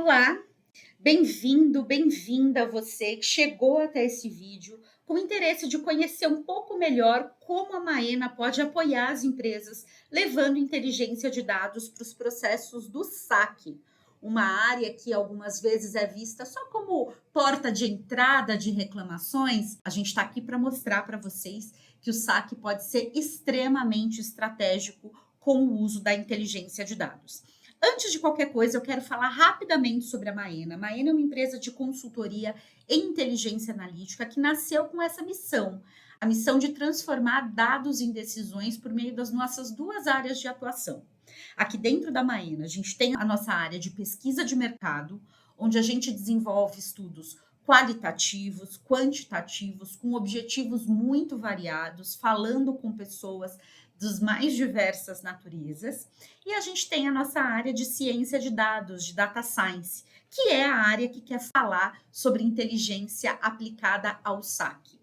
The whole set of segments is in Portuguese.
Olá, bem-vindo, bem-vinda você que chegou até esse vídeo com o interesse de conhecer um pouco melhor como a Maena pode apoiar as empresas levando inteligência de dados para os processos do saque, uma área que algumas vezes é vista só como porta de entrada de reclamações. A gente está aqui para mostrar para vocês que o saque pode ser extremamente estratégico com o uso da inteligência de dados. Antes de qualquer coisa, eu quero falar rapidamente sobre a Maena. A Maena é uma empresa de consultoria em inteligência analítica que nasceu com essa missão, a missão de transformar dados em decisões por meio das nossas duas áreas de atuação. Aqui dentro da Maena, a gente tem a nossa área de pesquisa de mercado, onde a gente desenvolve estudos qualitativos, quantitativos, com objetivos muito variados, falando com pessoas das mais diversas naturezas. E a gente tem a nossa área de ciência de dados, de data science, que é a área que quer falar sobre inteligência aplicada ao saque.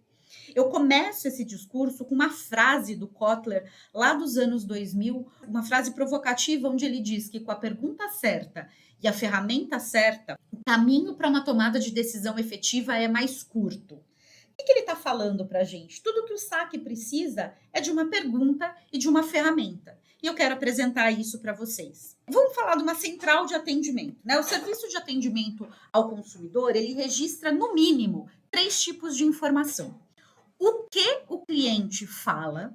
Eu começo esse discurso com uma frase do Kotler, lá dos anos 2000, uma frase provocativa, onde ele diz que com a pergunta certa e a ferramenta certa, o caminho para uma tomada de decisão efetiva é mais curto. O que ele está falando para a gente? Tudo que o saque precisa é de uma pergunta e de uma ferramenta. E eu quero apresentar isso para vocês. Vamos falar de uma central de atendimento, né? O serviço de atendimento ao consumidor, ele registra, no mínimo, 3 tipos de informação. O que o cliente fala,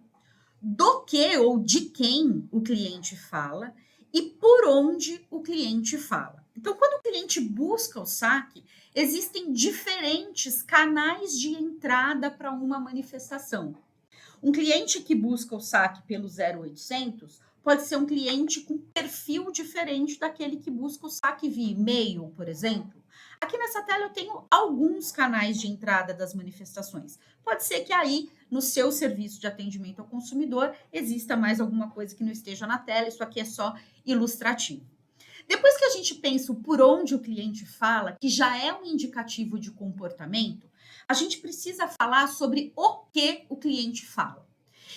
do que ou de quem o cliente fala e por onde o cliente fala. Então, quando o cliente busca o saque, existem diferentes canais de entrada para uma manifestação. Um cliente que busca o saque pelo 0800 pode ser um cliente com perfil diferente daquele que busca o saque via e-mail, por exemplo. Aqui nessa tela eu tenho alguns canais de entrada das manifestações. Pode ser que aí, no seu serviço de atendimento ao consumidor, exista mais alguma coisa que não esteja na tela. Isso aqui é só ilustrativo. Depois que a gente pensa por onde o cliente fala, que já é um indicativo de comportamento, a gente precisa falar sobre o que o cliente fala.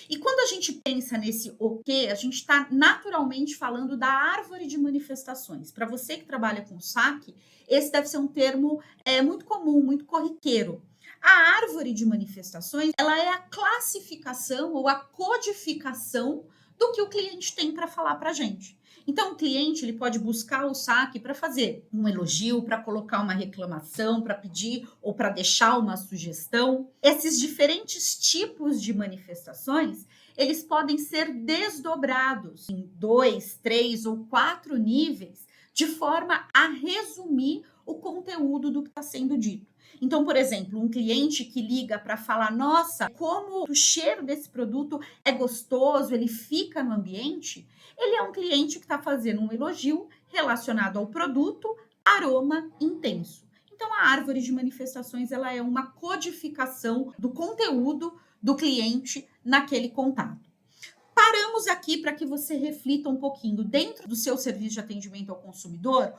E quando a gente pensa nesse o que, a gente está naturalmente falando da árvore de manifestações. Para você que trabalha com saque, esse deve ser um termo muito comum, muito corriqueiro. A árvore de manifestações, ela é a classificação ou a codificação do que o cliente tem para falar para a gente. Então, o cliente ele pode buscar o saque para fazer um elogio, para colocar uma reclamação, para pedir ou para deixar uma sugestão. Esses diferentes tipos de manifestações, eles podem ser desdobrados em 2, 3 ou 4 níveis, de forma a resumir o conteúdo do que está sendo dito. Então, por exemplo, um cliente que liga para falar, nossa, como o cheiro desse produto é gostoso, ele fica no ambiente, ele é um cliente que está fazendo um elogio relacionado ao produto, aroma intenso. Então, a árvore de manifestações, ela é uma codificação do conteúdo do cliente naquele contato. Paramos aqui para que você reflita um pouquinho, dentro do seu serviço de atendimento ao consumidor,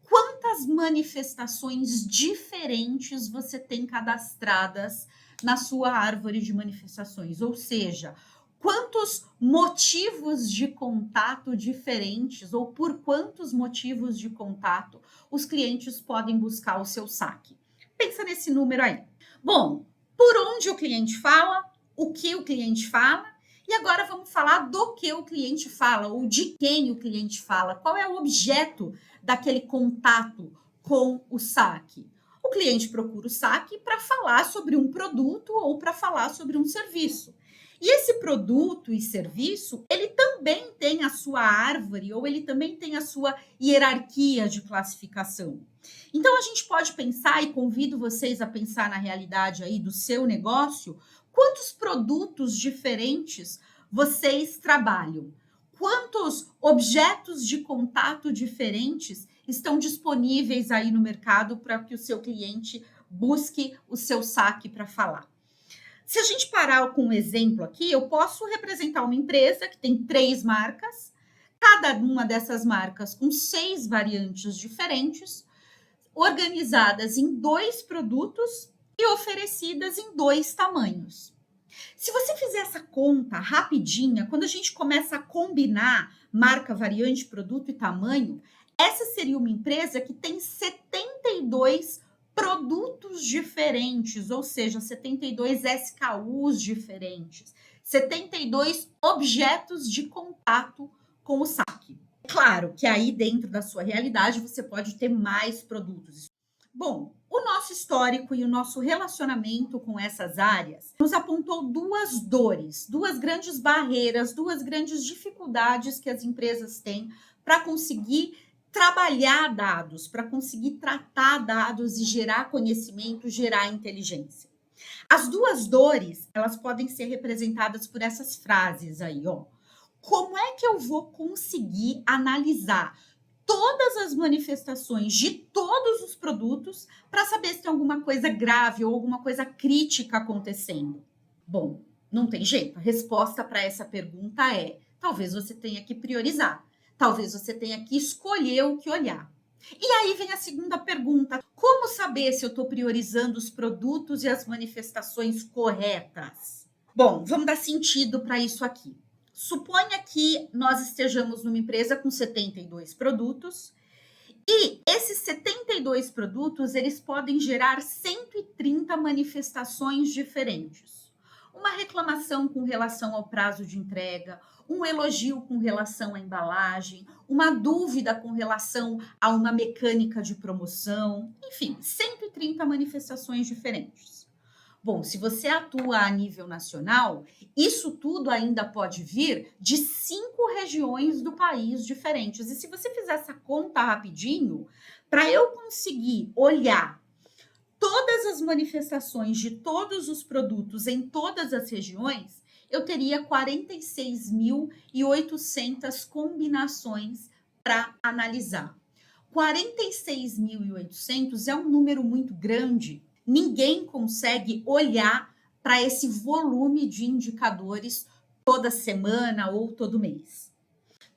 quantas manifestações diferentes você tem cadastradas na sua árvore de manifestações? Ou seja, quantos motivos de contato diferentes ou por quantos motivos de contato os clientes podem buscar o seu saque? Pensa nesse número aí. Bom, por onde o cliente fala, o que o cliente fala, e agora vamos falar do que o cliente fala ou de quem o cliente fala. Qual é o objeto daquele contato com o saque? O cliente procura o saque para falar sobre um produto ou para falar sobre um serviço. E esse produto e serviço, ele também tem a sua árvore ou ele também tem a sua hierarquia de classificação. Então, a gente pode pensar, e convido vocês a pensar na realidade aí do seu negócio, quantos produtos diferentes vocês trabalham? Quantos objetos de contato diferentes estão disponíveis aí no mercado para que o seu cliente busque o seu saque para falar? Se a gente parar com um exemplo aqui, eu posso representar uma empresa que tem 3 marcas, cada uma dessas marcas com 6 variantes diferentes, organizadas em 2 produtos e oferecidas em 2 tamanhos. Se você fizer essa conta rapidinha, quando a gente começa a combinar marca, variante, produto e tamanho, Essa seria uma empresa que tem 72 produtos diferentes, ou seja, 72 SKUs diferentes, 72 objetos de contato com o saque. Claro que aí dentro da sua realidade você pode ter mais produtos. Bom, o nosso histórico e o nosso relacionamento com essas áreas nos apontou duas dores, duas grandes barreiras, duas grandes dificuldades que as empresas têm para conseguir trabalhar dados, para conseguir tratar dados e gerar conhecimento, gerar inteligência. As duas dores, elas podem ser representadas por essas frases aí, ó. Como é que eu vou conseguir analisar todas as manifestações de todos os produtos para saber se tem alguma coisa grave ou alguma coisa crítica acontecendo? Bom, não tem jeito. A resposta para essa pergunta é: talvez você tenha que priorizar. Talvez você tenha que escolher o que olhar. E aí vem a segunda pergunta: como saber se eu estou priorizando os produtos e as manifestações corretas? Bom, vamos dar sentido para isso aqui. Suponha que nós estejamos numa empresa com 72 produtos e esses 72 produtos, eles podem gerar 130 manifestações diferentes. Uma reclamação com relação ao prazo de entrega, um elogio com relação à embalagem, uma dúvida com relação a uma mecânica de promoção, enfim, 130 manifestações diferentes. Bom, se você atua a nível nacional, isso tudo ainda pode vir de 5 regiões do país diferentes. E se você fizer essa conta rapidinho, para eu conseguir olhar todas as manifestações de todos os produtos em todas as regiões, eu teria 46.800 combinações para analisar. 46.800 é um número muito grande. Ninguém consegue olhar para esse volume de indicadores toda semana ou todo mês.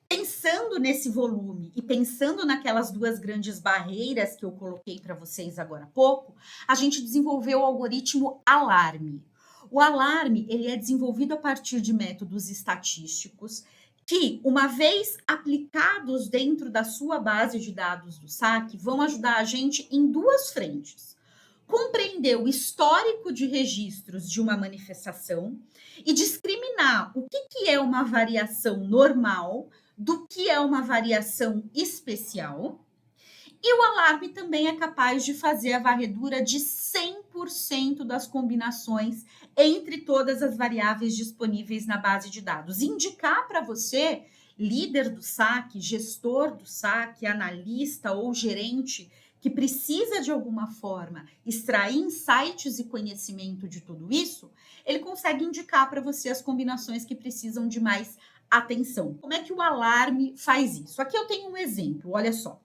Pensando nesse volume e pensando naquelas duas grandes barreiras que eu coloquei para vocês agora há pouco, a gente desenvolveu o algoritmo Alarme. O Alarme, ele é desenvolvido a partir de métodos estatísticos que, uma vez aplicados dentro da sua base de dados do saque, vão ajudar a gente em duas frentes: compreender o histórico de registros de uma manifestação e discriminar o que é uma variação normal do que é uma variação especial. E o Alarme também é capaz de fazer a varredura de 100% das combinações entre todas as variáveis disponíveis na base de dados. Indicar para você, líder do saque, gestor do saque, analista ou gerente, que precisa de alguma forma extrair insights e conhecimento de tudo isso, ele consegue indicar para você as combinações que precisam de mais atenção. Como é que o Alarme faz isso? Aqui eu tenho um exemplo, olha só.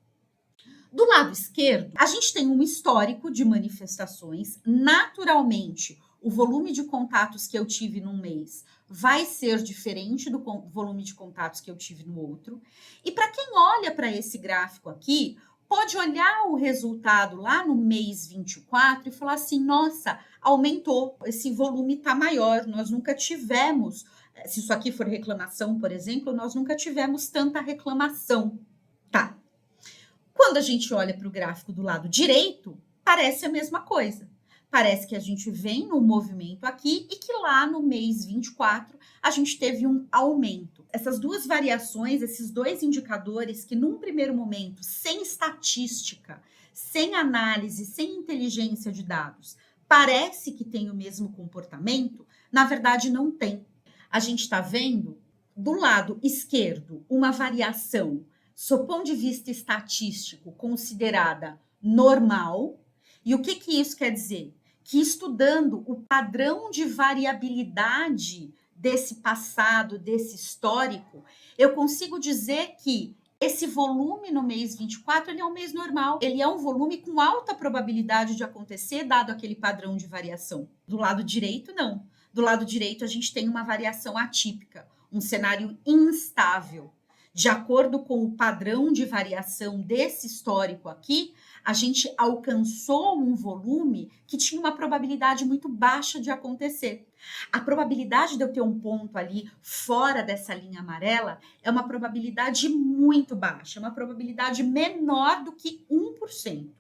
Do lado esquerdo, a gente tem um histórico de manifestações. Naturalmente, o volume de contatos que eu tive num mês vai ser diferente do volume de contatos que eu tive no outro. E para quem olha para esse gráfico aqui, pode olhar o resultado lá no mês 24 e falar assim: nossa, aumentou, esse volume está maior, nós nunca tivemos, se isso aqui for reclamação, por exemplo, nós nunca tivemos tanta reclamação. Tá. Quando a gente olha para o gráfico do lado direito, parece a mesma coisa. Parece que a gente vem no movimento aqui e que lá no mês 24 a gente teve um aumento. Essas duas variações, esses dois indicadores que num primeiro momento, sem estatística, sem análise, sem inteligência de dados, parece que tem o mesmo comportamento, na verdade não tem. A gente está vendo do lado esquerdo uma variação, sob ponto de vista estatístico, considerada normal. E o que isso quer dizer? Que estudando o padrão de variabilidade desse passado, desse histórico, eu consigo dizer que esse volume no mês 24, ele é um mês normal. Ele é um volume com alta probabilidade de acontecer, dado aquele padrão de variação. Do lado direito, não. Do lado direito, a gente tem uma variação atípica, um cenário instável. De acordo com o padrão de variação desse histórico aqui, a gente alcançou um volume que tinha uma probabilidade muito baixa de acontecer. A probabilidade de eu ter um ponto ali fora dessa linha amarela é uma probabilidade muito baixa, é uma probabilidade menor do que 1%.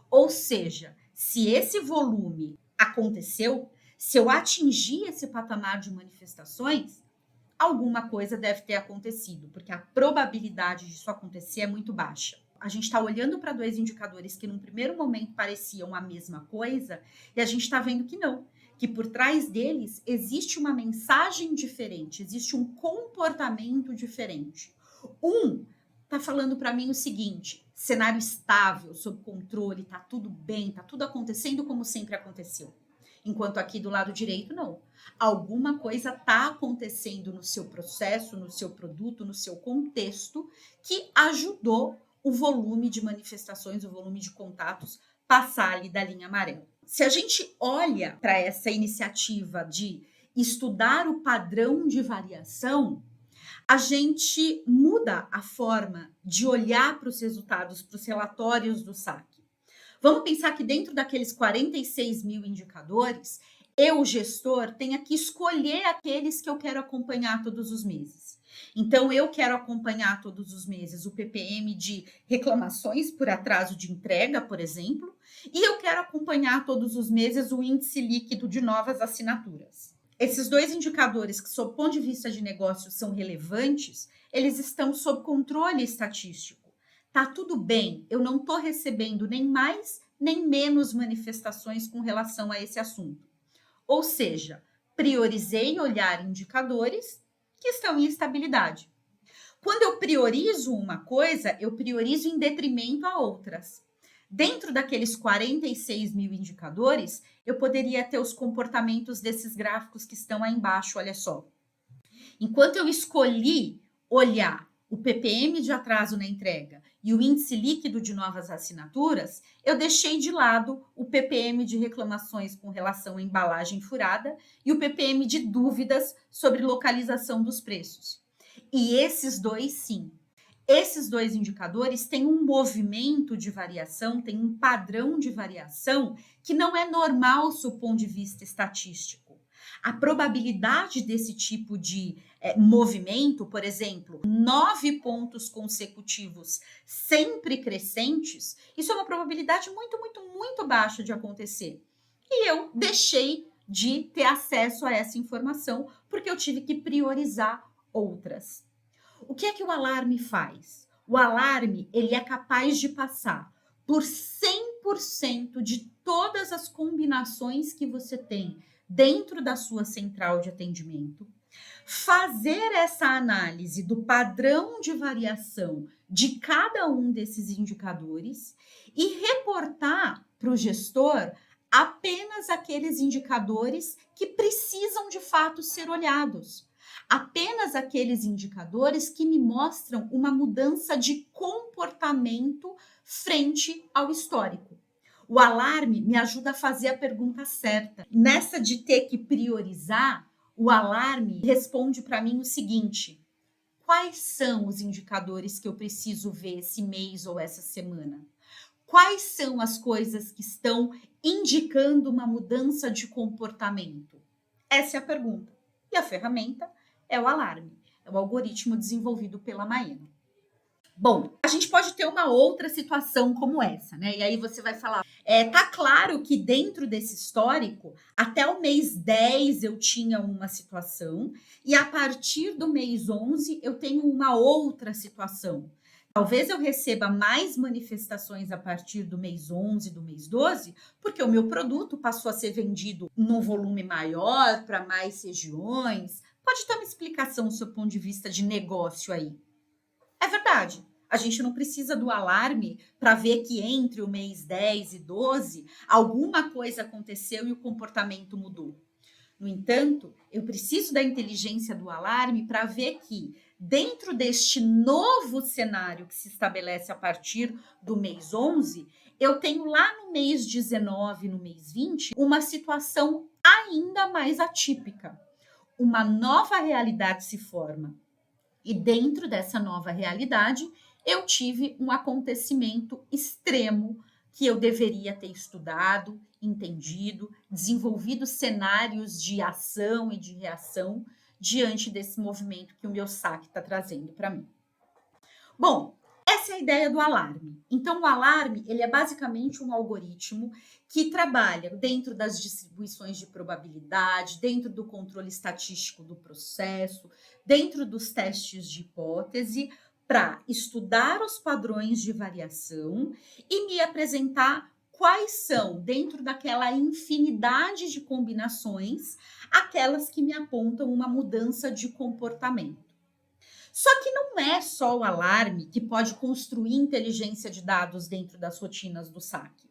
Ou seja, se esse volume aconteceu, se eu atingir esse patamar de manifestações, alguma coisa deve ter acontecido, porque a probabilidade disso acontecer é muito baixa. A gente está olhando para dois indicadores que, num primeiro momento, pareciam a mesma coisa, e a gente está vendo que não, que por trás deles existe uma mensagem diferente, existe um comportamento diferente. Um está falando para mim o seguinte: cenário estável, sob controle, está tudo bem, está tudo acontecendo como sempre aconteceu. Enquanto aqui do lado direito, não. Alguma coisa está acontecendo no seu processo, no seu produto, no seu contexto, que ajudou o volume de manifestações, o volume de contatos passar ali da linha amarela. Se a gente olha para essa iniciativa de estudar o padrão de variação, a gente muda a forma de olhar para os resultados, para os relatórios do saque. Vamos pensar que dentro daqueles 46 mil indicadores, eu, gestor, tenho que escolher aqueles que eu quero acompanhar todos os meses. Então, eu quero acompanhar todos os meses o PPM de reclamações por atraso de entrega, por exemplo, e eu quero acompanhar todos os meses o índice líquido de novas assinaturas. Esses dois indicadores que, sob o ponto de vista de negócio, são relevantes, eles estão sob controle estatístico. Tá tudo bem, eu não estou recebendo nem mais nem menos manifestações com relação a esse assunto. Ou seja, priorizei olhar indicadores que estão em estabilidade. Quando eu priorizo uma coisa, eu priorizo em detrimento a outras. Dentro daqueles 46 mil indicadores, eu poderia ter os comportamentos desses gráficos que estão aí embaixo, olha só. Enquanto eu escolhi olhar o PPM de atraso na entrega e o índice líquido de novas assinaturas, eu deixei de lado o PPM de reclamações com relação à embalagem furada e o PPM de dúvidas sobre localização dos preços. E esses dois, sim. Esses dois indicadores têm um movimento de variação, têm um padrão de variação que não é normal sob o ponto de vista estatístico. A probabilidade desse tipo de movimento, por exemplo, 9 pontos consecutivos sempre crescentes, isso é uma probabilidade muito, muito, muito baixa de acontecer. E eu deixei de ter acesso a essa informação porque eu tive que priorizar outras. O que é que o alarme faz? O alarme, ele é capaz de passar por 100% de todas as combinações que você tem dentro da sua central de atendimento, fazer essa análise do padrão de variação de cada um desses indicadores e reportar para o gestor apenas aqueles indicadores que precisam de fato ser olhados. Apenas aqueles indicadores que me mostram uma mudança de comportamento frente ao histórico. O alarme me ajuda a fazer a pergunta certa. Nessa de ter que priorizar, o alarme responde para mim o seguinte: quais são os indicadores que eu preciso ver esse mês ou essa semana? Quais são as coisas que estão indicando uma mudança de comportamento? Essa é a pergunta. E a ferramenta é o alarme, é o algoritmo desenvolvido pela Maena. Bom, a gente pode ter uma outra situação como essa, né? E aí você vai falar, tá claro que dentro desse histórico, até o mês 10 eu tinha uma situação, e a partir do mês 11 eu tenho uma outra situação. Talvez eu receba mais manifestações a partir do mês 11, do mês 12, porque o meu produto passou a ser vendido num volume maior, para mais regiões. Pode ter uma explicação do seu ponto de vista de negócio aí. É verdade. A gente não precisa do alarme para ver que entre o mês 10 e 12 alguma coisa aconteceu e o comportamento mudou. No entanto, eu preciso da inteligência do alarme para ver que, dentro deste novo cenário que se estabelece a partir do mês 11, eu tenho lá no mês 19, no mês 20, uma situação ainda mais atípica. Uma nova realidade se forma. E dentro dessa nova realidade, eu tive um acontecimento extremo que eu deveria ter estudado, entendido, desenvolvido cenários de ação e de reação diante desse movimento que o meu saque está trazendo para mim. Bom, essa é a ideia do alarme. Então, o alarme, ele é basicamente um algoritmo que trabalha dentro das distribuições de probabilidade, dentro do controle estatístico do processo, dentro dos testes de hipótese, para estudar os padrões de variação e me apresentar quais são, dentro daquela infinidade de combinações, aquelas que me apontam uma mudança de comportamento. Só que não é só o alarme que pode construir inteligência de dados dentro das rotinas do saque.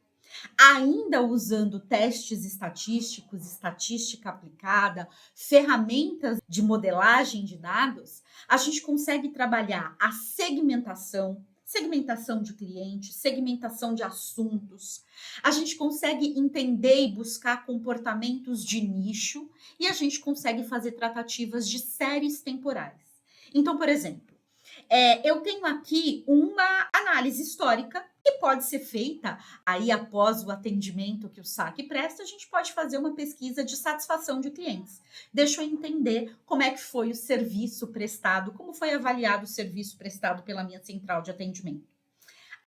Ainda usando testes estatísticos, estatística aplicada, ferramentas de modelagem de dados, a gente consegue trabalhar a segmentação, segmentação de clientes, segmentação de assuntos. A gente consegue entender e buscar comportamentos de nicho e a gente consegue fazer tratativas de séries temporais. Então, por exemplo, eu tenho aqui uma análise histórica que pode ser feita aí após o atendimento que o saque presta, a gente pode fazer uma pesquisa de satisfação de clientes. Deixa eu entender como é que foi o serviço prestado, como foi avaliado o serviço prestado pela minha central de atendimento.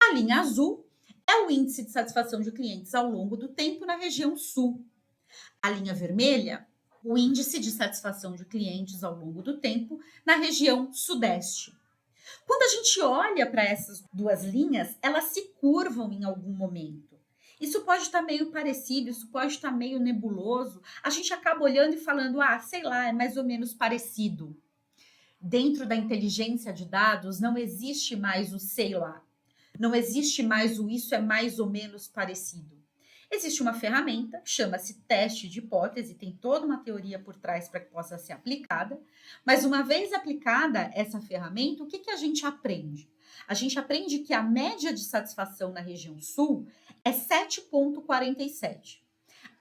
A linha azul é o índice de satisfação de clientes ao longo do tempo na região sul. A linha vermelha, o índice de satisfação de clientes ao longo do tempo na região sudeste. Quando a gente olha para essas duas linhas, elas se curvam em algum momento. Isso pode estar meio parecido, isso pode estar meio nebuloso. A gente acaba olhando e falando, sei lá, é mais ou menos parecido. Dentro da inteligência de dados, não existe mais o sei lá. Não existe mais o isso é mais ou menos parecido. Existe uma ferramenta, chama-se teste de hipótese, tem toda uma teoria por trás para que possa ser aplicada, mas uma vez aplicada essa ferramenta, o que a gente aprende? A gente aprende que a média de satisfação na região sul é 7,47.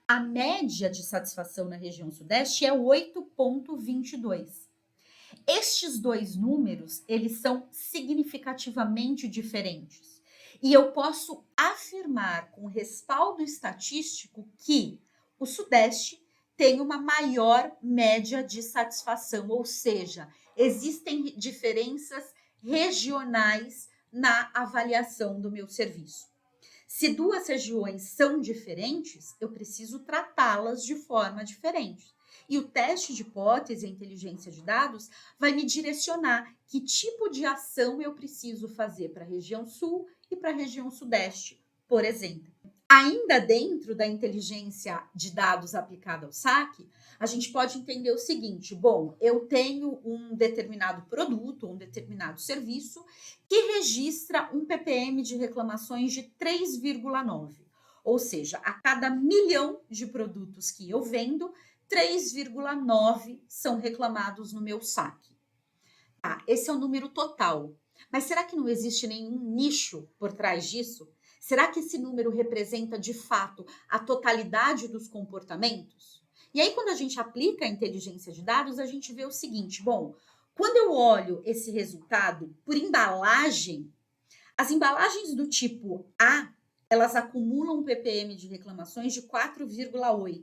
A média de satisfação na região sudeste é 8,22. Estes dois números, eles são significativamente diferentes. E eu posso afirmar com respaldo estatístico que o Sudeste tem uma maior média de satisfação, ou seja, existem diferenças regionais na avaliação do meu serviço. Se duas regiões são diferentes, eu preciso tratá-las de forma diferente. E o teste de hipótese, a inteligência de dados, vai me direcionar que tipo de ação eu preciso fazer para a região sul e para a região sudeste, por exemplo. Ainda dentro da inteligência de dados aplicada ao saque, a gente pode entender o seguinte: bom, eu tenho um determinado produto, um determinado serviço, que registra um PPM de reclamações de 3,9. Ou seja, a cada 1.000.000 de produtos que eu vendo, 3,9 são reclamados no meu saque. Esse é o número total. Mas será que não existe nenhum nicho por trás disso? Será que esse número representa, de fato, a totalidade dos comportamentos? E aí, quando a gente aplica a inteligência de dados, a gente vê o seguinte: bom, quando eu olho esse resultado por embalagem, as embalagens do tipo A, elas acumulam um PPM de reclamações de 4,8,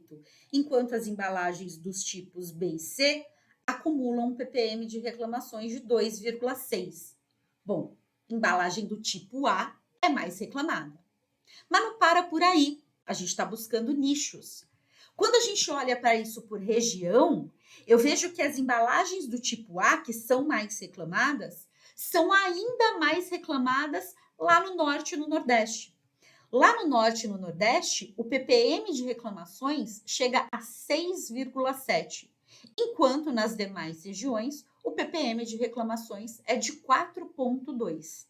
enquanto as embalagens dos tipos B e C acumulam um PPM de reclamações de 2,6. Bom, embalagem do tipo A é mais reclamada. Mas não para por aí. A gente está buscando nichos. Quando a gente olha para isso por região, eu vejo que as embalagens do tipo A, que são mais reclamadas, são ainda mais reclamadas lá no norte e no nordeste. Lá no norte e no nordeste, o PPM de reclamações chega a 6,7, enquanto nas demais regiões, o PPM de reclamações é de 4,2.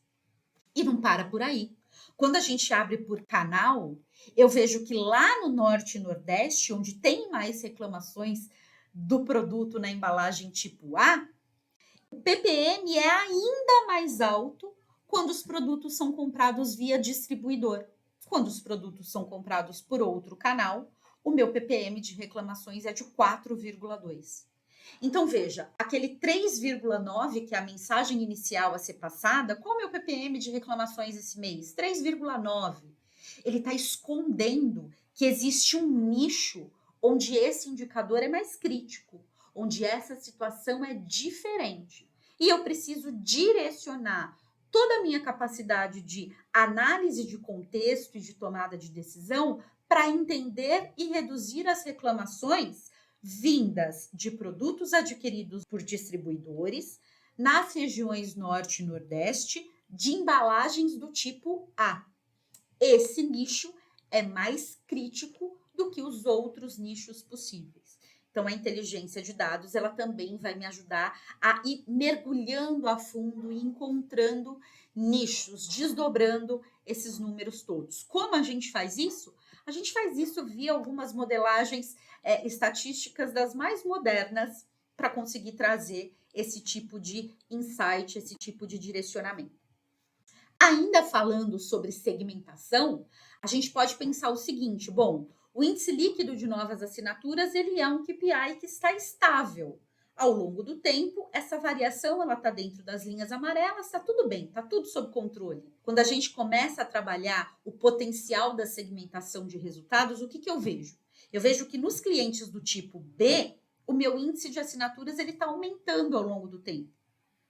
E não para por aí. Quando a gente abre por canal, eu vejo que lá no norte e nordeste, onde tem mais reclamações do produto na embalagem tipo A, o PPM é ainda mais alto quando os produtos são comprados via distribuidor. Quando os produtos são comprados por outro canal, o meu PPM de reclamações é de 4,2. Então, veja, aquele 3,9, que é a mensagem inicial a ser passada, qual é o meu PPM de reclamações esse mês? 3,9. Ele está escondendo que existe um nicho onde esse indicador é mais crítico, onde essa situação é diferente. E eu preciso direcionar toda a minha capacidade de análise de contexto e de tomada de decisão para entender e reduzir as reclamações vindas de produtos adquiridos por distribuidores nas regiões Norte e Nordeste de embalagens do tipo A. Esse nicho é mais crítico do que os outros nichos possíveis. Então, a inteligência de dados, ela também vai me ajudar a ir mergulhando a fundo e encontrando nichos, desdobrando esses números todos. Como a gente faz isso? A gente faz isso via algumas modelagens estatísticas das mais modernas para conseguir trazer esse tipo de insight, esse tipo de direcionamento. Ainda falando sobre segmentação, a gente pode pensar o seguinte, bom, o índice líquido de novas assinaturas, ele é um KPI que está estável. Ao longo do tempo, essa variação ela está dentro das linhas amarelas, está tudo bem, está tudo sob controle. Quando a gente começa a trabalhar o potencial da segmentação de resultados, o que eu vejo? Eu vejo que nos clientes do tipo B, o meu índice de assinaturas ele está aumentando ao longo do tempo.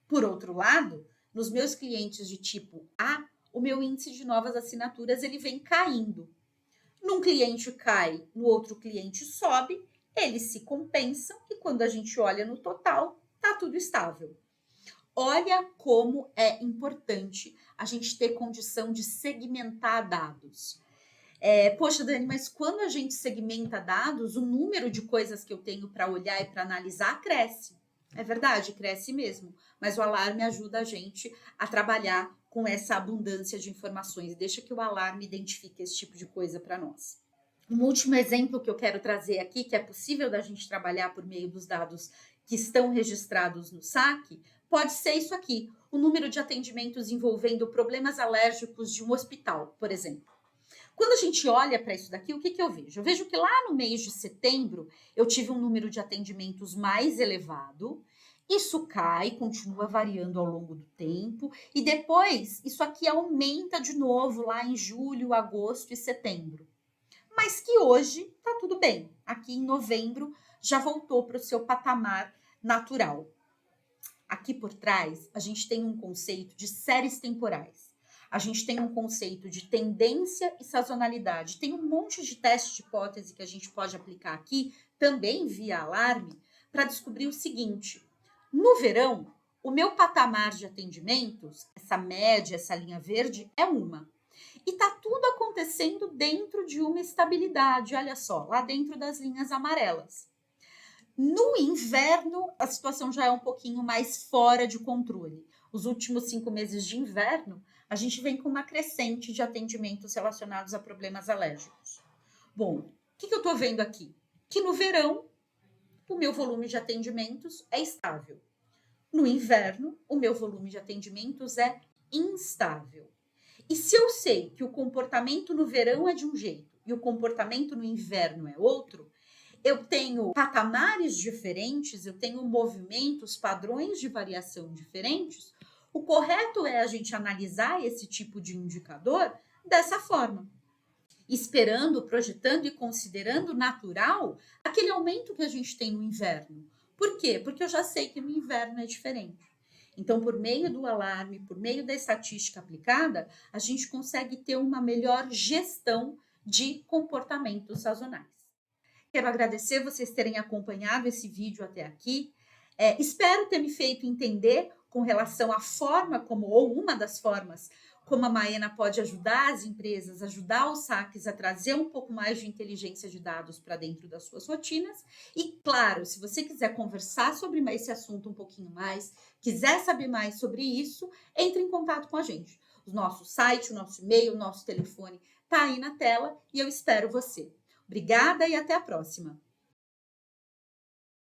Por outro lado, nos meus clientes de tipo A, o meu índice de novas assinaturas ele vem caindo. Num cliente cai, no outro cliente sobe, eles se compensam e quando a gente olha no total, tá tudo estável. Olha como é importante a gente ter condição de segmentar dados. Poxa, Dani, mas quando a gente segmenta dados, o número de coisas que eu tenho para olhar e para analisar cresce. É verdade, cresce mesmo. Mas o alarme ajuda a gente a trabalhar com essa abundância de informações. Deixa que o alarme identifique esse tipo de coisa para nós. Um último exemplo que eu quero trazer aqui, que é possível da gente trabalhar por meio dos dados que estão registrados no SAC, pode ser isso aqui, o número de atendimentos envolvendo problemas alérgicos de um hospital, por exemplo. Quando a gente olha para isso daqui, o que eu vejo? Eu vejo que lá no mês de setembro eu tive um número de atendimentos mais elevado, isso cai, continua variando ao longo do tempo, e depois isso aqui aumenta de novo lá em julho, agosto e setembro. Mas que hoje tá tudo bem. Aqui em novembro já voltou para o seu patamar natural. Aqui por trás, a gente tem um conceito de séries temporais. A gente tem um conceito de tendência e sazonalidade. Tem um monte de teste de hipótese que a gente pode aplicar aqui, também via alarme, para descobrir o seguinte. No verão, o meu patamar de atendimentos, essa média, essa linha verde, é uma. E tá tudo acontecendo dentro de uma estabilidade, olha só, lá dentro das linhas amarelas. No inverno, a situação já é um pouquinho mais fora de controle. Os últimos 5 meses de inverno, a gente vem com uma crescente de atendimentos relacionados a problemas alérgicos. Bom, o que eu estou vendo aqui? Que no verão, o meu volume de atendimentos é estável. No inverno, o meu volume de atendimentos é instável. E se eu sei que o comportamento no verão é de um jeito e o comportamento no inverno é outro, eu tenho patamares diferentes, eu tenho movimentos, padrões de variação diferentes, o correto é a gente analisar esse tipo de indicador dessa forma. Esperando, projetando e considerando natural aquele aumento que a gente tem no inverno. Por quê? Porque eu já sei que no inverno é diferente. Então, por meio do alarme, por meio da estatística aplicada, a gente consegue ter uma melhor gestão de comportamentos sazonais. Quero agradecer vocês terem acompanhado esse vídeo até aqui. Espero ter me feito entender com relação à forma como, ou uma das formas, como a Maena pode ajudar as empresas, ajudar os saques a trazer um pouco mais de inteligência de dados para dentro das suas rotinas. E, claro, se você quiser conversar sobre esse assunto um pouquinho mais, quiser saber mais sobre isso, entre em contato com a gente. O nosso site, o nosso e-mail, o nosso telefone está aí na tela e eu espero você. Obrigada e até a próxima!